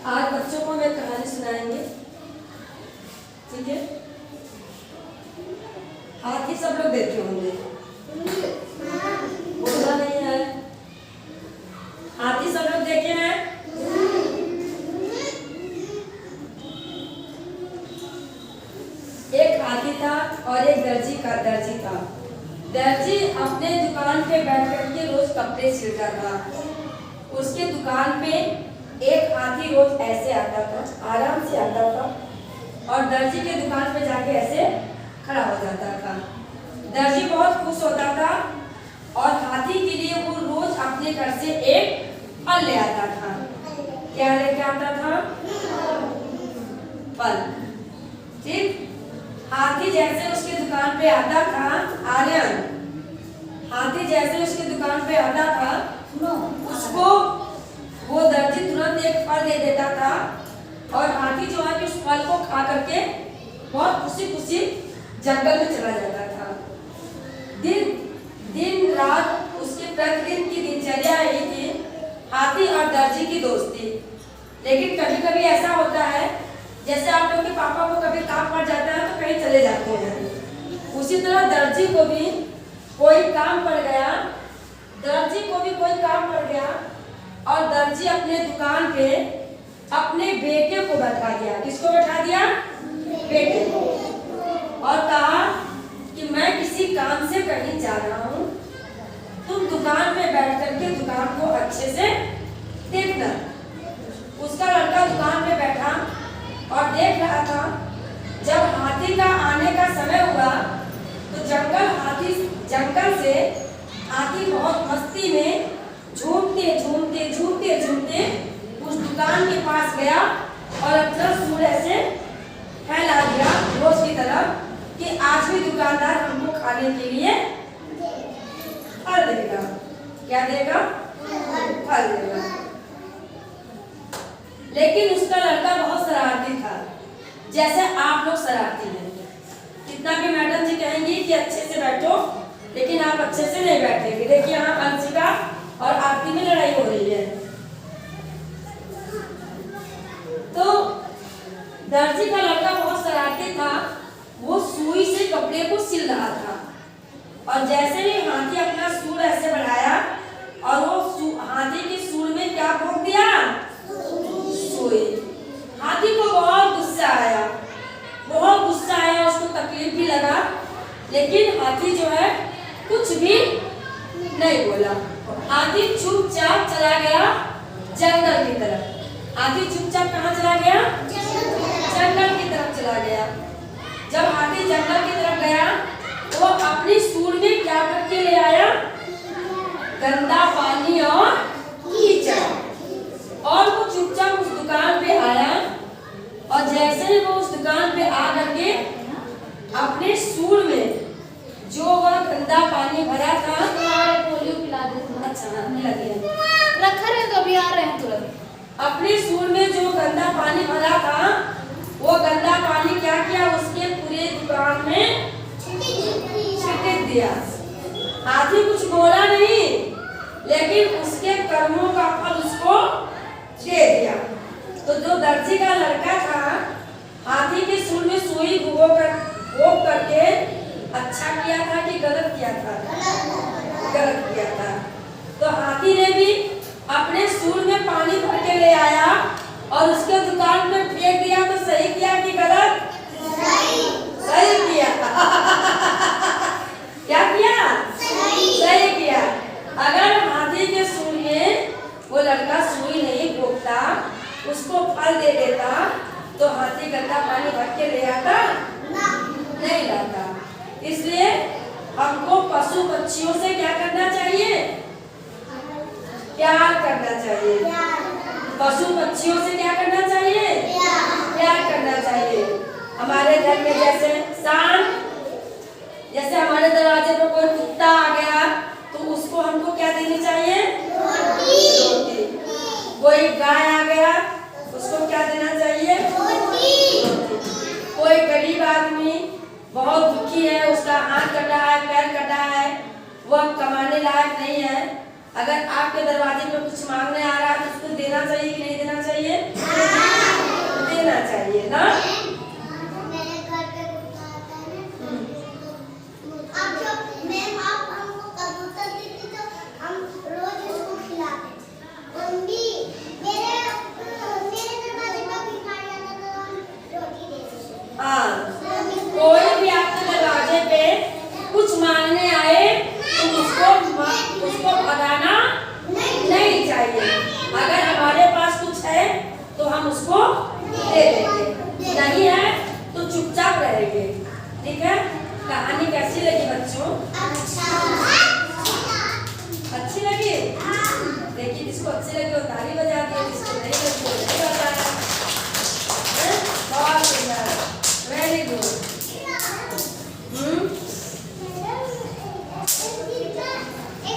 आज बच्चों को मैं कहानी सुनाएंगे, ठीक है। हाथी सब लोग देखे होंगे, बोलना नहीं है। हाथी सब लोग देखे हैं। एक हाथी था और एक दर्जी था। दर्जी अपने दुकान पे बैठ करके रोज कपड़े सिलता था। उसके दुकान पे एक हाथी रोज ऐसे आता था, आराम से आता था और दर्जी के दुकान पे जाके ऐसे खड़ा हो जाता था। दर्जी बहुत खुश होता था और हाथी के लिए वो रोज अपने घर से एक फल ले आता था। क्या लेके आता था? फल। ठीक। हाथी जैसे उसके दुकान पे आता था, आर्यन, हाथी जैसे उसके दुकान पे आता था, उसको वो दर्जी तुरंत एक फल दे देता था और हाथी जो है कि उस फल को खा करके बहुत खुशी खुशी जंगल में चला जाता था। दिन रात उसके प्रतिदिन की दिनचर्या यही थी, हाथी और दर्जी की दोस्ती। लेकिन कभी कभी ऐसा होता है, जैसे आप लोग के पापा को कभी काम पड़ जाता है तो कहीं चले जाते हैं, उसी तरह दर्जी को भी कोई काम पड़ गया। और दर्जी अपने दुकान पे अपने बेटे को बैठा दिया। किसको बैठा दिया? बेटे को। और कहा कि मैं किसी काम से कहीं जा रहा हूँ, तुम दुकान पे बैठ करके दुकान को अच्छे से देखना। उसका लड़का दुकान पे बैठा और देख रहा था। जब हाथी का आने का समय हुआ तो जंगल से हाथी बहुत मस्ती में झूमते उस दुकान के पास गया और अपना सूंड ऐसे फैला दिया रोज की तरह कि आज भी दुकानदार हमको खाने के लिए फल देगा। क्या देगा? फल देगा। लेकिन उसका लड़का बहुत शरारती था, जैसे आप लोग शरारती हैं। कितना भी मैडम जी कहेंगी कि अच्छे से बैठो, लेकिन आप अच्छे से नहीं बैठेंगे। देखिए यहाँ अंशिका और आरती में लड़ाई हो रही है। तो दर्जी का लड़का बहुत शरारती था, वो सुई से कपड़े को सिल रहा था और जैसे ही हाथी अपना सूंड ऐसे बढ़ाया और वो हाथी की सूंड में क्या भोंक दिया? सुई। हाथी को बहुत गुस्सा आया, उसको तकलीफ भी लगा, लेकिन हाथी जो है कुछ भी नहीं बोला। हाथी चुपचाप चला गया जंगल की तरफ। हाथी चुपचाप कहाँ चला गया? जंगल की तरफ चला गया। जब हाथी जंगल की तरफ गया वो अपनी सूंड में क्या करके ले आया? गंदा पानी और कीचड़। और वो चुपचाप उस दुकान पे आया और जैसे ही वो उस दुकान पे आ करके अपने सूंड में जो वह गंदा पानी भरा था, पोलियो पिला दे। अच्छा पिला दिया, रखा रहे तो अभी आ रहे हैं तुरंत। अपने सूंड में जो गंदा पानी भरा था, वो गंदा पानी क्या किया? उसके पूरे दुकान में छिड़क दिया। हाथी कुछ बोला नहीं, लेकिन उसके कर्मों का फल उसको दे दिया। तो जो दर्जी का लड़का था, हाथी के सूंड में सुई घोंप करके अच्छा किया था कि गलत किया था? गलत किया था। तो हाथी ने भी अपने सूंड में पानी भर के ले आया और उसके दुकान में फेंक दिया। तो सही किया कि गलत? सही किया। क्या किया? सही किया। अगर हाथी के सूंड में वो लड़का सुई नहीं घोंपता, उसको फल दे देता, तो हाथी गंदा पानी भर के ले आता? नहीं लाता। इसलिए हमको पशु पक्षियों से क्या करना चाहिए? प्यार करना चाहिए। पशु पक्षियों से क्या करना चाहिए? प्यार करना चाहिए। हमारे घर में जैसे जैसे हमारे दरवाजे पर कोई कुत्ता आ गया तो उसको हमको क्या देनी चाहिए? रोटी। कोई गाय आ गया उसको क्या देना चाहिए? रोटी। कोई गरीब आदमी बहुत दुखी है, उसका हाथ कटा है, पैर कटा है, वह कमाने लायक नहीं है, अगर आपके दरवाजे पर कुछ मांगने आ रहा है तो उसको देना चाहिए कि नहीं देना चाहिए? चाहिए ना। मेरे घर पे कुत्ता आता है ना, तो अब जो मैम आप हमको कबूतर देती तो हम रोज उसको खिलाते। मम्मी मेरे दरवाजे पर भी खा जाता तो हम रोटी देते। हाँ, कोई भी आपके दरवाजे पे कुछ मांगने आए तो उसको भगाना नहीं चाहिए। अगर हमारे पास कुछ है तो हम उसको दे देंगे, नहीं है तो चुपचाप रहेंगे। ठीक है, कहानी कैसी लगी बच्चों? अच्छी लगी? देखिए, जिसको अच्छी लगी वो ताली बजा दिए, जिसको नहीं लगी वो नहीं बताया। बहुत सुंदर, वेरी गुड।